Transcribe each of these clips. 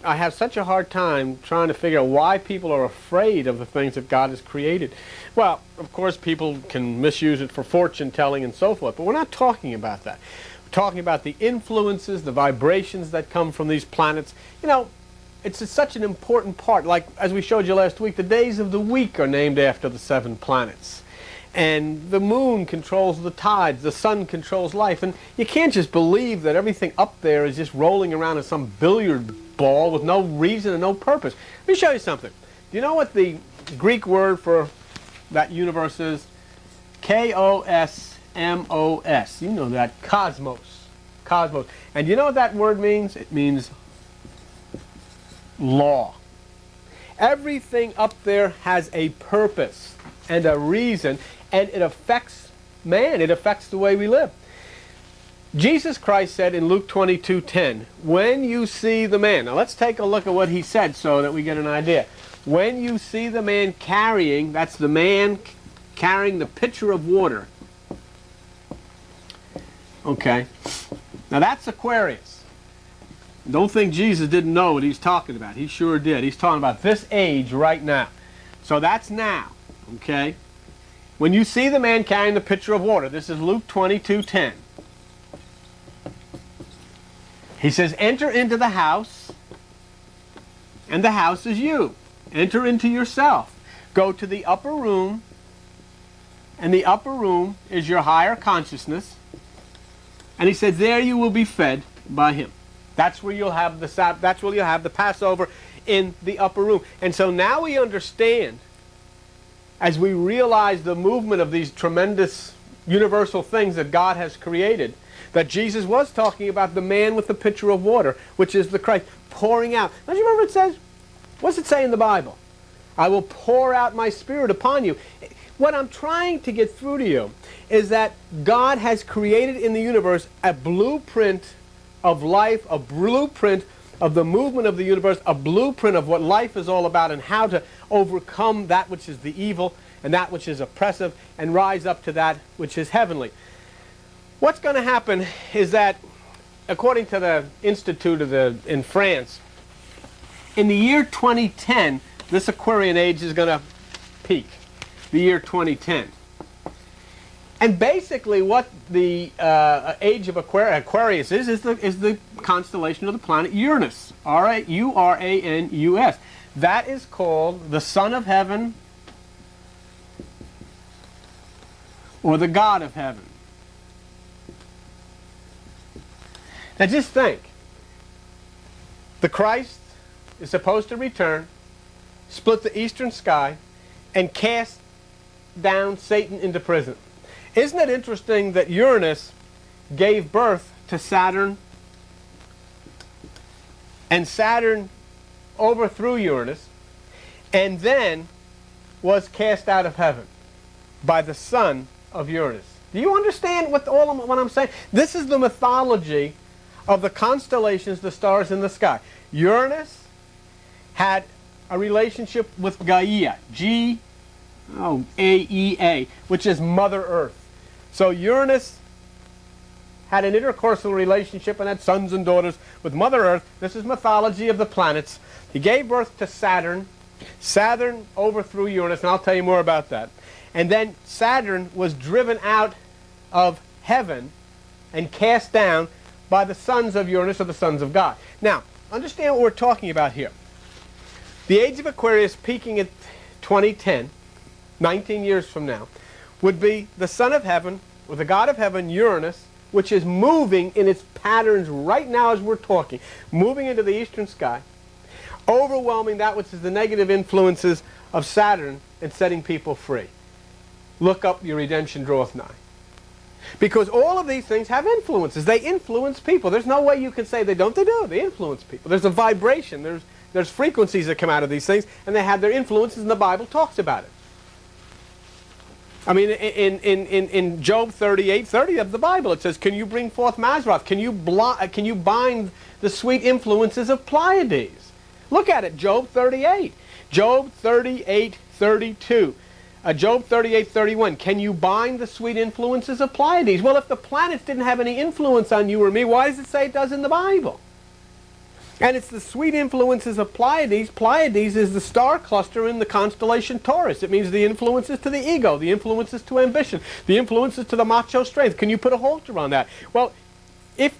I have such a hard time trying to figure out why people are afraid of the things that God has created. Well, of course, people can misuse it for fortune telling and so forth, but we're not talking about that. We're talking about the influences, the vibrations that come from these planets. You know, it's such an important part. Like, as we showed you last week, the days of the week are named after the 7 planets. And the moon controls the tides, the sun controls life. And you can't just believe that everything up there is just rolling around in some billiard ball with no reason and no purpose. Let me show you something. Do you know what the Greek word for that universe is? K-O-S-M-O-S. You know that. Cosmos. Cosmos. And you know what that word means? It means law. Everything up there has a purpose and a reason, and it affects man. It affects the way we live. Jesus Christ said in Luke 22:10, when you see the man, now let's take a look at what he said so that we get an idea. When you see the man carrying, that's the man carrying the pitcher of water. Okay, now that's Aquarius. Don't think Jesus didn't know what he's talking about. He sure did. He's talking about this age right now. So that's now, okay? When you see the man carrying the pitcher of water, this is Luke 22:10. He says, enter into the house, and the house is you. Enter into yourself. Go to the upper room, and the upper room is your higher consciousness. And he said, there you will be fed by him. That's where you'll have the Passover, in the upper room. And so now we understand, as we realize the movement of these tremendous universal things that God has created, that Jesus was talking about the man with the pitcher of water, which is the Christ, pouring out. Don't you remember it says? What's it say in the Bible? I will pour out my Spirit upon you. What I'm trying to get through to you is that God has created in the universe a blueprint of life, a blueprint of the movement of the universe, a blueprint of what life is all about and how to overcome that which is the evil and that which is oppressive and rise up to that which is heavenly. What's going to happen is that, according to the Institute in France, in the year 2010, this Aquarian age is going to peak, the year 2010. And basically what the age of Aquarius is the constellation of the planet Uranus, U-R-A-N-U-S. That is called the Son of Heaven or the God of Heaven. Now just think, the Christ is supposed to return, split the eastern sky, and cast down Satan into prison. Isn't it interesting that Uranus gave birth to Saturn, and Saturn overthrew Uranus, and then was cast out of heaven by the son of Uranus? Do you understand what I'm saying? This is the mythology of the constellations, the stars in the sky. Uranus had a relationship with Gaia, G-A-E-A, which is Mother Earth. So Uranus had an intercoursal relationship and had sons and daughters with Mother Earth. This is mythology of the planets. He gave birth to Saturn. Saturn overthrew Uranus, and I'll tell you more about that. And then Saturn was driven out of heaven and cast down by the sons of Uranus, or the sons of God. Now, understand what we're talking about here. The age of Aquarius, peaking at 2010, 19 years from now, would be the Son of Heaven, or the God of Heaven, Uranus, which is moving in its patterns right now as we're talking, moving into the eastern sky, overwhelming that which is the negative influences of Saturn and setting people free. Look up, your redemption draweth nigh. Because all of these things have influences. They influence people. There's no way you can say they don't. They do. They influence people. There's a vibration. There's frequencies that come out of these things, and they have their influences, and the Bible talks about it. I mean, in Job 38:30 of the Bible, it says, can you bring forth Mazzaroth? Can you bind the sweet influences of Pleiades? Look at it, Job 38. Job 38:32. Job 38:31. Can you bind the sweet influences of Pleiades? Well, if the planets didn't have any influence on you or me, why does it say it does in the Bible? And it's the sweet influences of Pleiades. Pleiades is the star cluster in the constellation Taurus. It means the influences to the ego, the influences to ambition, the influences to the macho strength. Can you put a halter on that? Well, it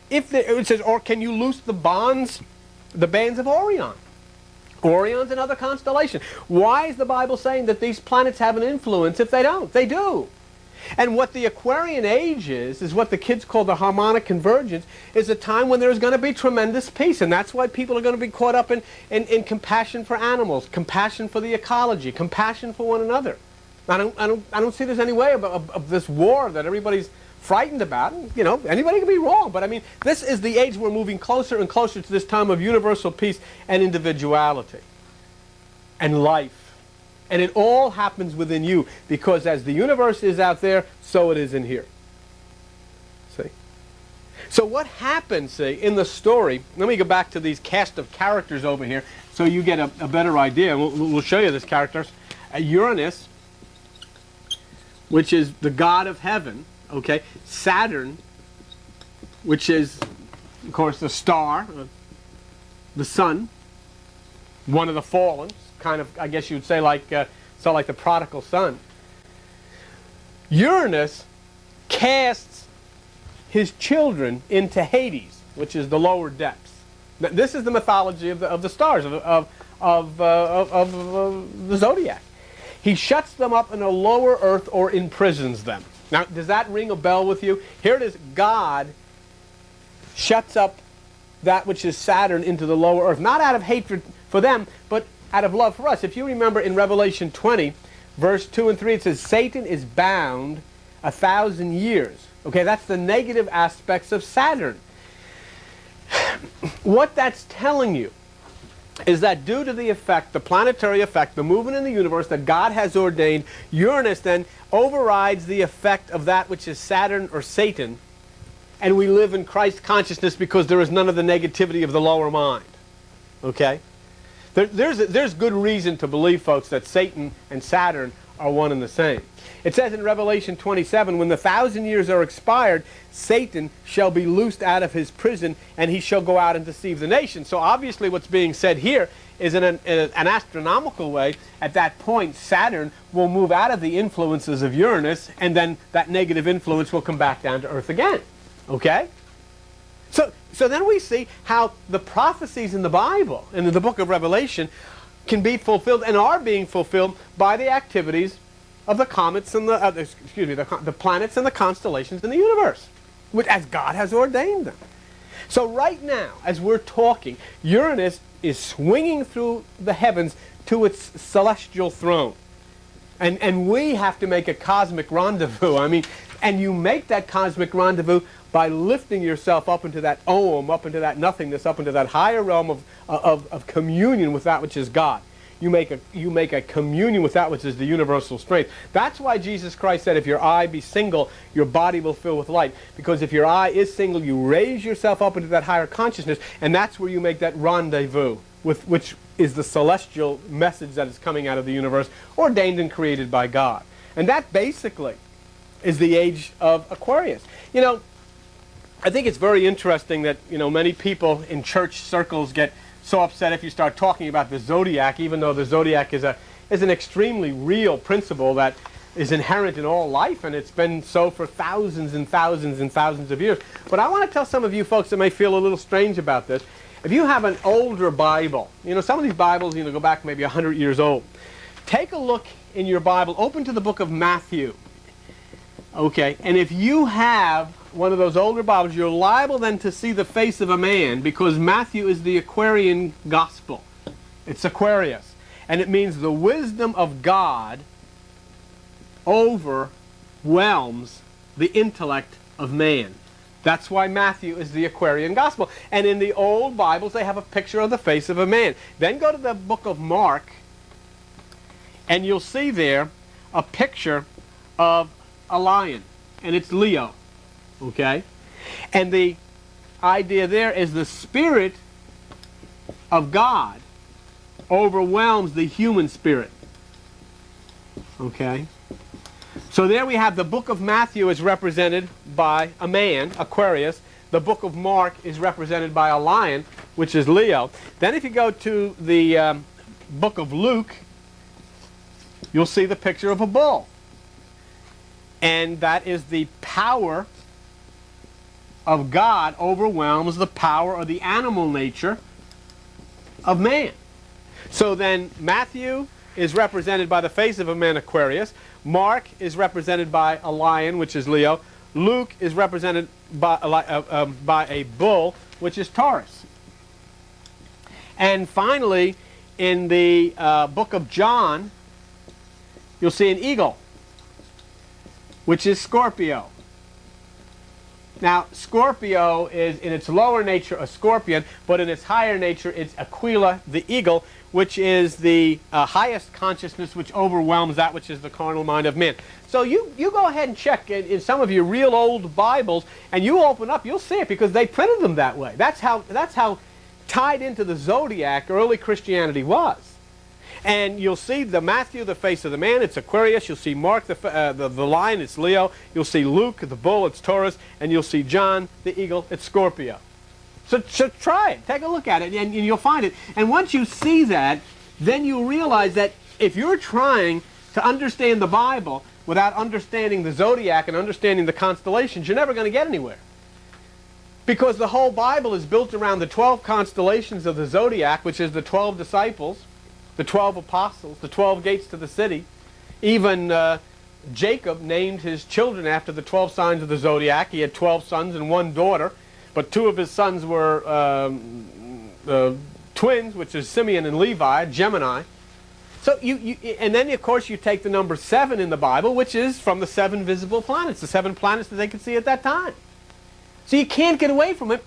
says, or can you loose the bands of Orion? Orion's another constellation. Why is the Bible saying that these planets have an influence if they don't? They do. And what the Aquarian age is what the kids call the harmonic convergence, is a time when there's going to be tremendous peace. And that's why people are going to be caught up in compassion for animals, compassion for the ecology, compassion for one another. I don't see there's any way of this war that everybody's frightened about. You know, anybody can be wrong, but I mean, this is the age we're moving closer and closer to this time of universal peace and individuality and life. And it all happens within you, because as the universe is out there, so it is in here. See? So what happens, see, in the story, let me go back to these cast of characters over here so you get a better idea. We'll show you these characters. Uranus, which is the god of heaven, okay? Saturn, which is, of course, the star, the sun, one of the fallen, kind of, I guess you'd say, like the prodigal son. Uranus casts his children into Hades, which is the lower depths. Now, this is the mythology of the stars, of the Zodiac. He shuts them up in a lower earth or imprisons them. Now, does that ring a bell with you? Here it is, God shuts up that which is Saturn into the lower earth, not out of hatred for them, but out of love for us. If you remember in Revelation 20, verse 2 and 3, it says, Satan is bound 1,000 years. Okay, that's the negative aspects of Saturn. What that's telling you is that due to the effect, the planetary effect, the movement in the universe that God has ordained, Uranus then overrides the effect of that which is Saturn or Satan, and we live in Christ consciousness because there is none of the negativity of the lower mind. Okay? There's good reason to believe, folks, that Satan and Saturn are one and the same. It says in Revelation 27, when the 1,000 years are expired, Satan shall be loosed out of his prison, and he shall go out and deceive the nations. So obviously what's being said here is in an astronomical way, at that point, Saturn will move out of the influences of Uranus, and then that negative influence will come back down to Earth again. Okay? So then we see how the prophecies in the Bible, in the book of Revelation, can be fulfilled and are being fulfilled by the activities of the comets and the planets and the constellations in the universe, which as God has ordained them. So right now, as we're talking, Uranus is swinging through the heavens to its celestial throne. And we have to make a cosmic rendezvous. I mean, and you make that cosmic rendezvous by lifting yourself up into that Om, up into that nothingness, up into that higher realm of communion with that which is God. You make a communion with that which is the universal strength. That's why Jesus Christ said, if your eye be single, your body will fill with light. Because if your eye is single, you raise yourself up into that higher consciousness, and that's where you make that rendezvous, with which is the celestial message that is coming out of the universe, ordained and created by God. And that basically is the age of Aquarius. You know, I think it's very interesting that, you know, many people in church circles get so upset if you start talking about the Zodiac, even though the Zodiac is an extremely real principle that is inherent in all life, and it's been so for thousands and thousands and thousands of years. But I want to tell some of you folks that may feel a little strange about this. If you have an older Bible, you know, some of these Bibles, you know, go back maybe 100 years old. Take a look in your Bible, open to the book of Matthew. Okay, and if you have one of those older Bibles, you're liable then to see the face of a man, because Matthew is the Aquarian gospel. It's Aquarius. And it means the wisdom of God overwhelms the intellect of man. That's why Matthew is the Aquarian gospel. And in the old Bibles, they have a picture of the face of a man. Then go to the book of Mark, and you'll see there a picture of a lion, and it's Leo. Okay? And the idea there is the Spirit of God overwhelms the human spirit. Okay? So there we have the book of Matthew is represented by a man, Aquarius. The book of Mark is represented by a lion, which is Leo. Then if you go to the book of Luke, you'll see the picture of a bull. And that is the power of God overwhelms the power of the animal nature of man. So then Matthew is represented by the face of a man, Aquarius. Mark is represented by a lion, which is Leo. Luke is represented by a bull, which is Taurus. And finally, in the book of John, you'll see an eagle, which is Scorpio. Now, Scorpio is in its lower nature a scorpion, but in its higher nature it's Aquila, the eagle, which is the highest consciousness which overwhelms that which is the carnal mind of man. So you go ahead and check in some of your real old Bibles, and you open up, you'll see it, because they printed them that way. That's how tied into the Zodiac early Christianity was. And you'll see the Matthew, the face of the man, it's Aquarius. You'll see Mark, the lion, it's Leo. You'll see Luke, the bull, it's Taurus. And you'll see John, the eagle, it's Scorpio. So try it. Take a look at it, and you'll find it. And once you see that, then you realize that if you're trying to understand the Bible without understanding the Zodiac and understanding the constellations, you're never going to get anywhere. Because the whole Bible is built around the 12 constellations of the Zodiac, which is the 12 disciples, the 12 apostles, the 12 gates to the city. Even Jacob named his children after the 12 signs of the Zodiac. He had 12 sons and 1 daughter, but 2 of his sons were twins, which is Simeon and Levi, Gemini. So and then of course you take the number 7 in the Bible, which is from the 7 visible planets, the 7 planets that they could see at that time. So you can't get away from it,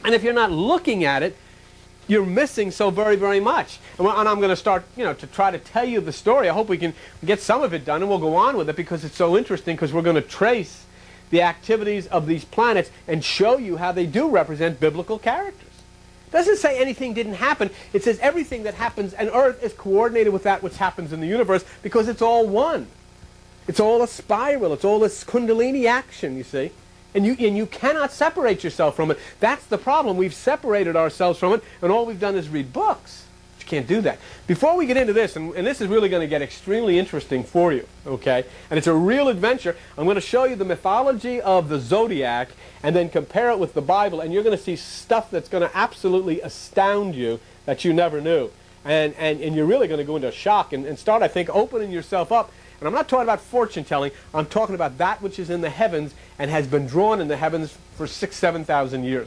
and if you're not looking at it, you're missing so very, very much. And I'm going to start, to try to tell you the story. I hope we can get some of it done, and we'll go on with it because it's so interesting, because we're going to trace the activities of these planets and show you how they do represent biblical characters. It doesn't say anything didn't happen. It says everything that happens on Earth is coordinated with that which happens in the universe, because it's all one. It's all a spiral. It's all this Kundalini action, you see. And you cannot separate yourself from it. That's the problem. We've separated ourselves from it, and all we've done is read books. But you can't do that. Before we get into this, and this is really going to get extremely interesting for you, okay? And it's a real adventure. I'm going to show you the mythology of the Zodiac and then compare it with the Bible, and you're going to see stuff that's going to absolutely astound you that you never knew. And you're really going to go into shock and start, I think, opening yourself up. And I'm not talking about fortune telling. I'm talking about that which is in the heavens and has been drawn in the heavens for 6,000 to 7,000 years.